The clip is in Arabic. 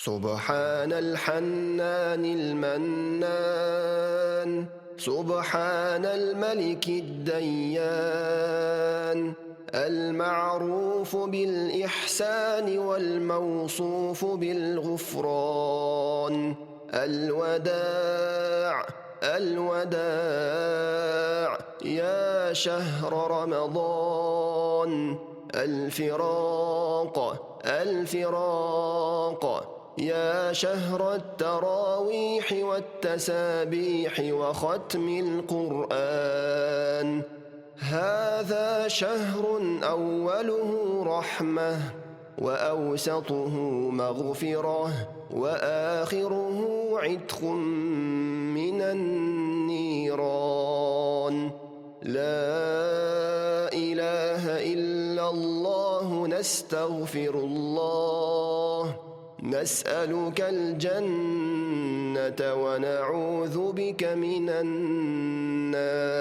سبحان الحنان المنان، سبحان الملك الديان، المعروف بالإحسان والموصوف بالغفران. الوداع الوداع يا شهر رمضان، الفراق الفراق يا شهر التراويح والتسابيح وختم القرآن. هذا شهر أوله رحمة، وأوسطه مغفرة، وآخره عتق من النيران. لا إله إلا الله، نستغفر الله، نسألك الجنة ونعوذ بك من النار.